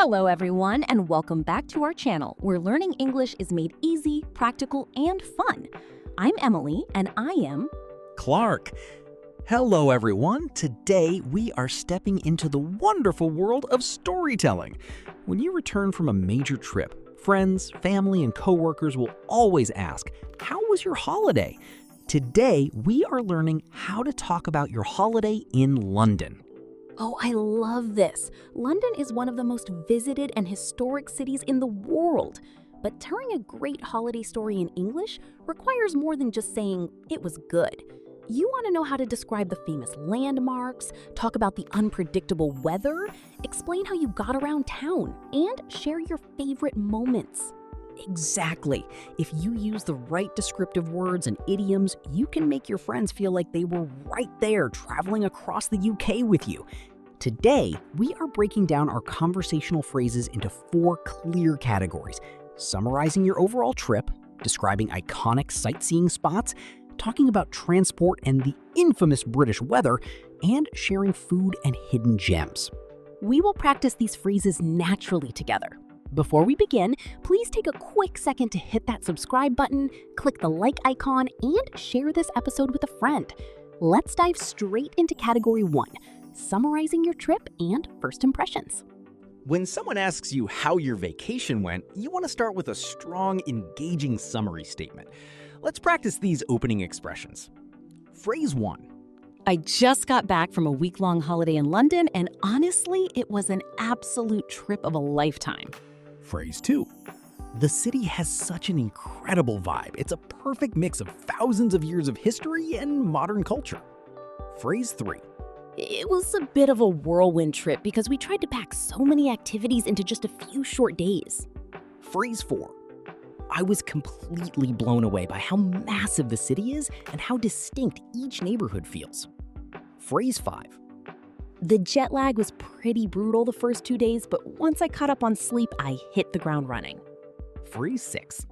Hello everyone, and welcome back to our channel where learning English is made easy, practical, and fun. I'm Emily, and I am Clark. Hello everyone. Today we are stepping into the wonderful world of storytelling. When you return from a major trip, friends, family, and coworkers will always ask, "How was your holiday?" Today we are learning how to talk about your holiday in London. Oh, I love this. London is one of the most visited and historic cities in the world. But telling a great holiday story in English requires more than just saying it was good. You want to know how to describe the famous landmarks, talk about the unpredictable weather, explain how you got around town, and share your favorite moments. Exactly. If you use the right descriptive words and idioms, you can make your friends feel like they were right there traveling across the UK with you. Today, we are breaking down our conversational phrases into 4 clear categories: summarizing your overall trip, describing iconic sightseeing spots, talking about transport and the infamous British weather, and sharing food and hidden gems. We will practice these phrases naturally together. Before we begin, please take a quick second to hit that subscribe button, click the like icon, and share this episode with a friend. Let's dive straight into category 1, summarizing your trip and first impressions. When someone asks you how your vacation went, you want to start with a strong, engaging summary statement. Let's practice these opening expressions. Phrase 1. I just got back from a week-long holiday in London, and honestly, it was an absolute trip of a lifetime. Phrase 2. The city has such an incredible vibe. It's a perfect mix of thousands of years of history and modern culture. Phrase 3. It was a bit of a whirlwind trip because we tried to pack so many activities into just a few short days. Phrase 4. I was completely blown away by how massive the city is and how distinct each neighborhood feels. Phrase 5. The jet lag was pretty brutal the first 2 days, but once I caught up on sleep, I hit the ground running. Phrase 6.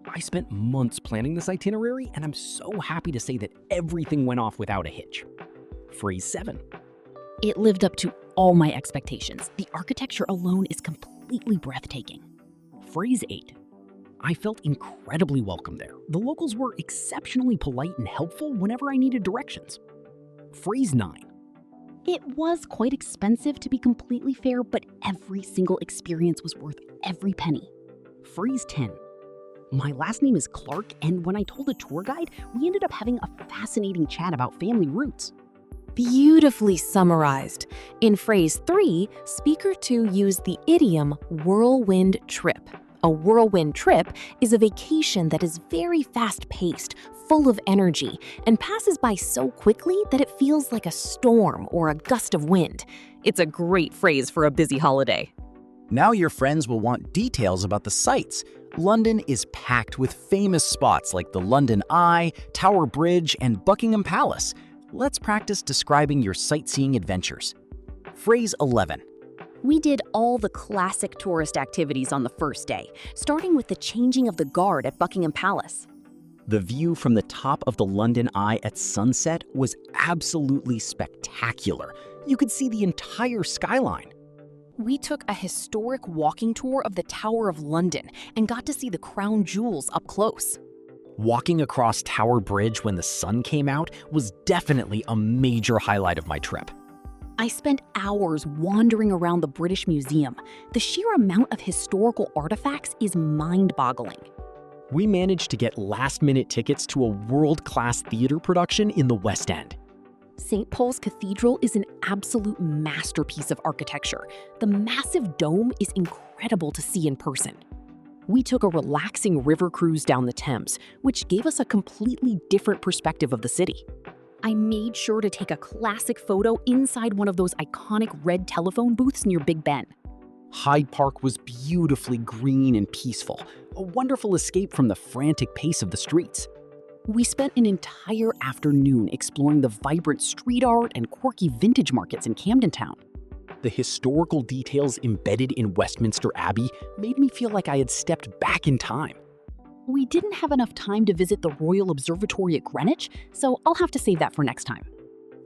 I spent months planning this itinerary, and I'm so happy to say that everything went off without a hitch. Phrase 7. It lived up to all my expectations. The architecture alone is completely breathtaking. Phrase 8. I felt incredibly welcome there. The locals were exceptionally polite and helpful whenever I needed directions. Phrase 9. It was quite expensive, to be completely fair, but every single experience was worth every penny. Phrase 10. My last name is Clark, and when I told the tour guide, we ended up having a fascinating chat about family roots. Beautifully summarized. In phrase 3, speaker 2 used the idiom whirlwind trip. A whirlwind trip is a vacation that is very fast-paced, full of energy, and passes by so quickly that it feels like a storm or a gust of wind. It's a great phrase for a busy holiday. Now your friends will want details about the sights. London is packed with famous spots like the London Eye, Tower Bridge, and Buckingham Palace. Let's practice describing your sightseeing adventures. Phrase 11. We did all the classic tourist activities on the first day, starting with the changing of the guard at Buckingham Palace. The view from the top of the London Eye at sunset was absolutely spectacular. You could see the entire skyline. We took a historic walking tour of the Tower of London and got to see the crown jewels up close. Walking across Tower Bridge when the sun came out was definitely a major highlight of my trip. I spent hours wandering around the British Museum. The sheer amount of historical artifacts is mind-boggling. We managed to get last-minute tickets to a world-class theater production in the West End. St. Paul's Cathedral is an absolute masterpiece of architecture. The massive dome is incredible to see in person. We took a relaxing river cruise down the Thames, which gave us a completely different perspective of the city. I made sure to take a classic photo inside one of those iconic red telephone booths near Big Ben. Hyde Park was beautifully green and peaceful, a wonderful escape from the frantic pace of the streets. We spent an entire afternoon exploring the vibrant street art and quirky vintage markets in Camden Town. The historical details embedded in Westminster Abbey made me feel like I had stepped back in time. We didn't have enough time to visit the Royal Observatory at Greenwich, so I'll have to save that for next time.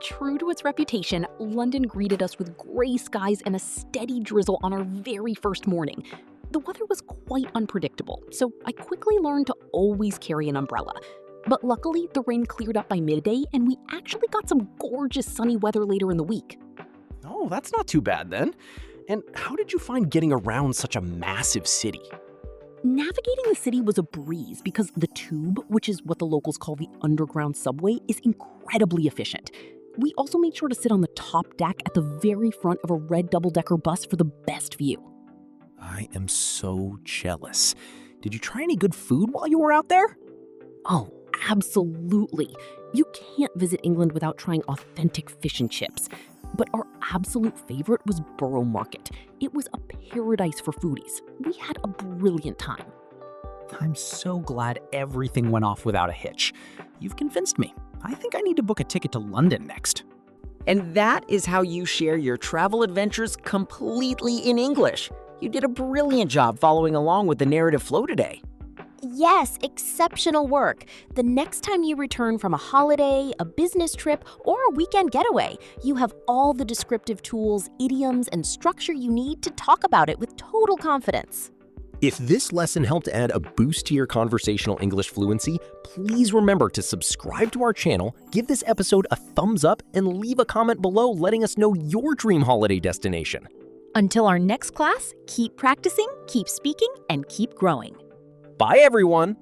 True to its reputation, London greeted us with gray skies and a steady drizzle on our very first morning. The weather was quite unpredictable, so I quickly learned to always carry an umbrella. But luckily, the rain cleared up by midday, and we actually got some gorgeous sunny weather later in the week. Oh, that's not too bad then. And how did you find getting around such a massive city? Navigating the city was a breeze because the tube, which is what the locals call the underground subway, is incredibly efficient. We also made sure to sit on the top deck at the very front of a red double-decker bus for the best view. I am so jealous. Did you try any good food while you were out there? Oh, absolutely. You can't visit England without trying authentic fish and chips. But our absolute favorite was Borough Market. It was a paradise for foodies. We had a brilliant time. I'm so glad everything went off without a hitch. You've convinced me. I think I need to book a ticket to London next. And that is how you share your travel adventures completely in English. You did a brilliant job following along with the narrative flow today. Yes, exceptional work. The next time you return from a holiday, a business trip, or a weekend getaway, you have all the descriptive tools, idioms, and structure you need to talk about it with total confidence. If this lesson helped add a boost to your conversational English fluency, please remember to subscribe to our channel, give this episode a thumbs up, and leave a comment below letting us know your dream holiday destination. Until our next class, keep practicing, keep speaking, and keep growing. Bye, everyone!